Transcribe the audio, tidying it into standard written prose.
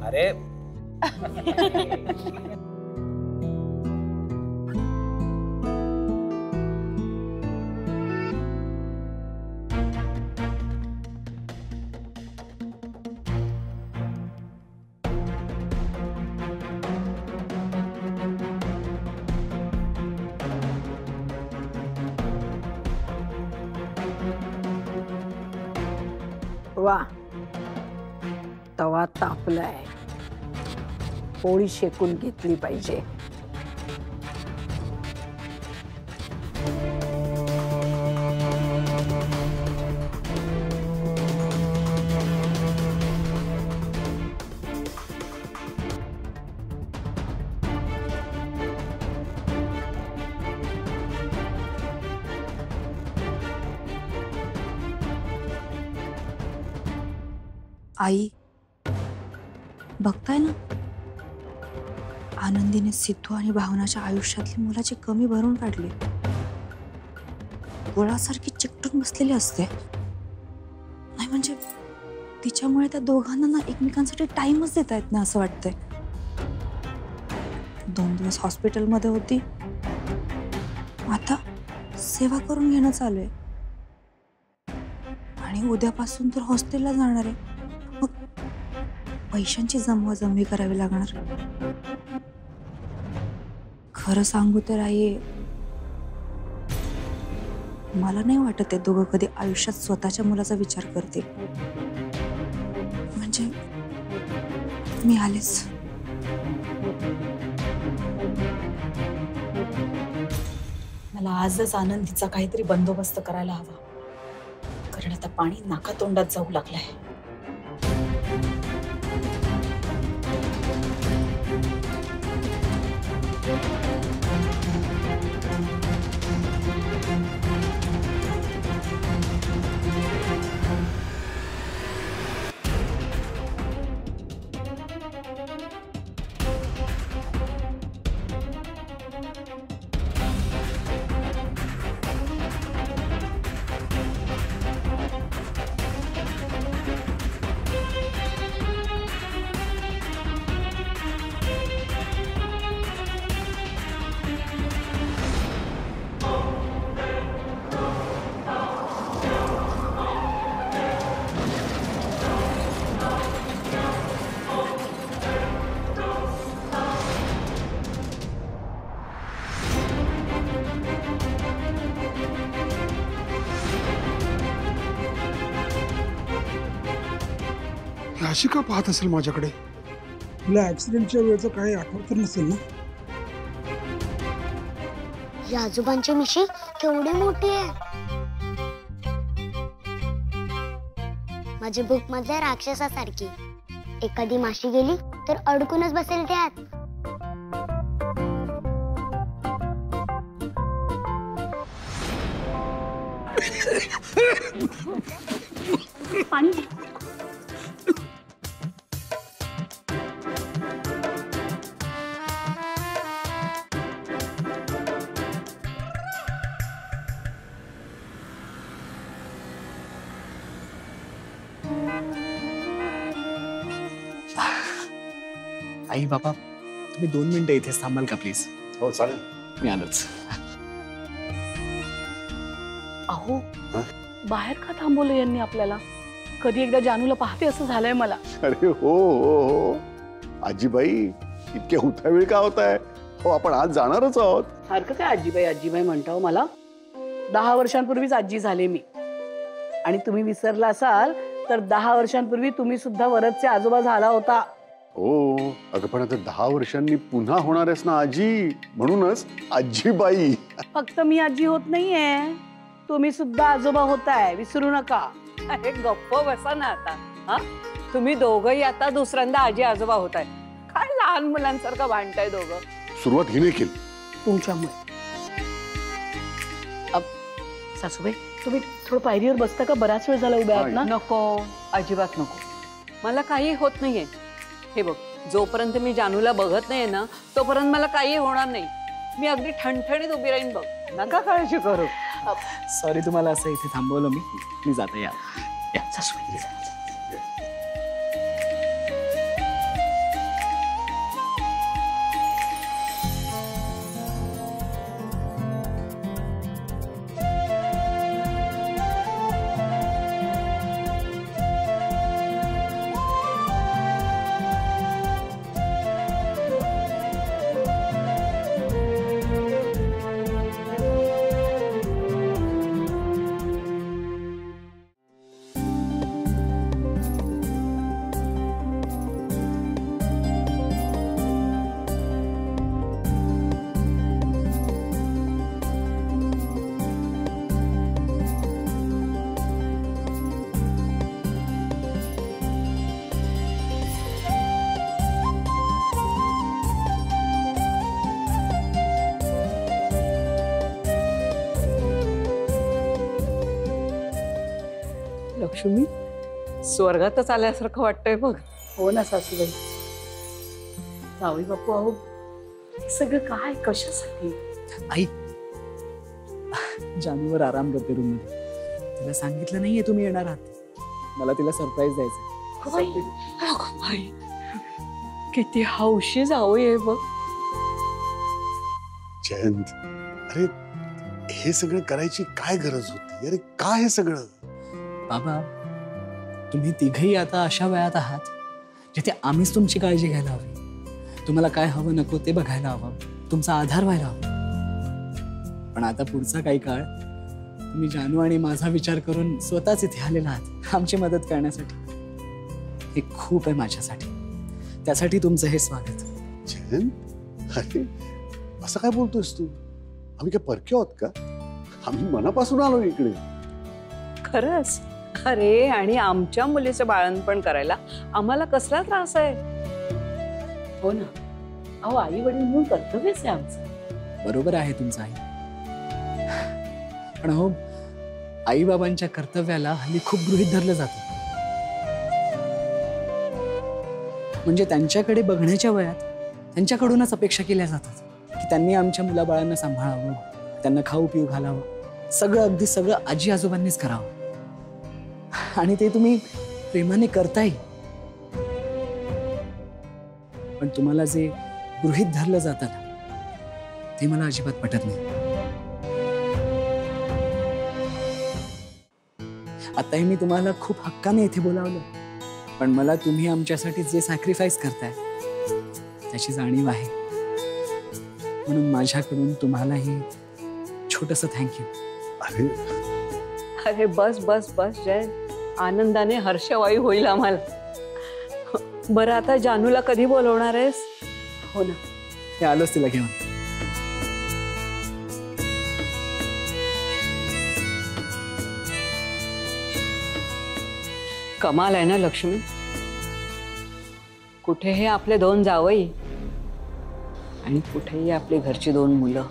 अरे वा, तवा तापलाय, पोळी शेकून घेतली पाहिजे. आई, बघताय ना, आनंदीने सिद्धू आणि भावनाच्या आयुष्यातली मुलाची कमी भरून काढली. गोळासारखी चिकटून बसलेली असते. नाही म्हणजे तिच्यामुळे त्या दोघांना ना एकमेकांसाठी टाइमच देता येत नाही असं वाटतंय. 2 दिवस हॉस्पिटलमध्ये होती, आता सेवा करून घेणं चालू आहे आणि उद्यापासून तर हॉस्टेलला जाणार आहे. पैशांची जमवाजमवी करावी लागणार. खरं सांगू तर आई, मला नाही वाटत ते दोघं कधी आयुष्यात स्वतःच्या मुलाचा विचार करतील. म्हणजे मी आलेच. मला आजच आनंदीचा काहीतरी बंदोबस्त करायला हवा, कारण आता पाणी नाकातोंडात जाऊ लागलंय. अशी का पाहत असेल माझ्याकडे? तुला ऍक्सिडेंटच्या वेळेचं काही आठवत नसेल ना? या आजोबांची मिशी केवढी मोठी आहे. माझी भूक मधल्या राक्षसासारखी. एखादी माशी गेली तर अडकूनच बसेल त्यात. पाणी आई बाबा, तुम्ही 2 मिनिटं इथेच थांबाल का प्लीज? हो चालेल, मी आलोच. अहो, बाहेर का थांबवलं यांनी आपल्याला? कधी एकदा जानूला पाहते असं झालंय मला. अरे हो हो हो आजीबाई, इतके उतावीळ का होत आहे? हो, आपण आज जाणारच आहोत. सारखं काय आजीबाई आजीबाई म्हणताव मला? 10 वर्षांपूर्वीच आजी झाले मी. आणि तुम्ही विसरला असाल तर 10 वर्षांपूर्वी तुम्ही सुद्धा वरदचे आजोबा झाला होता. हो, अगं पण आता 10 वर्षांनी पुन्हा होणार आहेस ना आजी, म्हणूनच आजीबाई. फक्त मी आजी होत नाहीये, तुम्ही सुद्धा आजोबा होताय, विसरू नका. अरे गप्प बसा ना आता. हा, तुम्ही दोघंही आता दुसऱ्यांदा आजी आजोबा होताय. काय लहान मुलांसारखं भांडताय दोघं? सुरुवात हिने केली तुमच्यामुळे. सासूबाई, तुम्ही थोडं पायरीवर बसता का? बराच वेळ झाला उभ्या आहात ना. नको, अजिबात नको. मला काही होत नाहीये. हे बघ, जोपर्यंत मी जानूला बघत नाहीये ना, तोपर्यंत मला काही होणार नाही. मी अगदी ठणठणीत उभी राहीन बघ. नका काळजी करू. सॉरी तुम्हाला असं इथे थांबवलं मी जाते. या सासूबाई. लक्ष्मी स्वर्गातच आल्यासारखं वाटतंय बघ. हो ना सासूबाई. जावई बापू अहो हे सगळं काय कशासाठी? आई जानूवर आराम करते रूम मध्ये. तिला सांगितलं नाहीये तुम्ही येणार आहात. मला तिला सरप्राईज द्यायचं. किती हौशी जावई आहे बघ. जयंत, अरे हे सगळं करायची काय गरज होती? अरे काय हे सगळं? बाबा तुम्ही तिघही आता अशा वयात आहात जिथे आम्हीच तुमची काळजी घ्यायला हवी. तुम्हाला काय हवं नको ते बघायला हवं, तुमचा आधार व्हायला हवा. पण आता पुढचा काही काळ तुम्ही जानू आणि माझा विचार करून स्वतःच इथे आलेला आहात आमची मदत करण्यासाठी. हे खूप आहे माझ्यासाठी. त्यासाठी तुमचं हे स्वागत. जयंत, अरे असं काय बोलतोयस तू? आम्ही काय परके आहोत का? आम्ही मनापासून आलो इकडे. खरंच. अरे आणि आमच्या मुलीचं बाळणपण करायला आम्हाला कसला त्रास आहे? हो ना. अहो आई वडील म्हणून कर्तव्यच आहे आमचं. बरोबर आहे तुमचं आई. पण हो आई बाबांच्या कर्तव्याला हल्ली खूप गृहीत धरलं जातं. म्हणजे त्यांच्याकडे बघण्याच्या वयात त्यांच्याकडूनच अपेक्षा केल्या जातात की त्यांनी आमच्या मुलाबाळांना सांभाळावं, त्यांना खाऊ पिऊ घालावं, सगळं अगदी सगळं आजी आजोबांनीच करावं. आणि ते तुम्ही प्रेमाने करताय. पण तुम्हाला जे गृहीत धरलं जातं ना ते मला अजिबात पटत नाही. आताही मी तुम्हाला खूप हक्काने इथे बोलावलं, पण मला तुम्ही आमच्यासाठी जे सॅक्रिफाईस करताय त्याची जाणीव आहे. म्हणून माझ्याकडून तुम्हालाही छोटंसं थँक्यू. अरे अरे बस बस बस जय. आनंदाने हर्षवायू होईल आम्हाला. बरं आता जानूला कधी बोलवणार आहेस? हो ना. हे आलोच तिला घेऊन. कमाल आहे ना लक्ष्मी. कुठेही आपले 2 जावई आणि कुठेही आपली घरची 2 मुलं.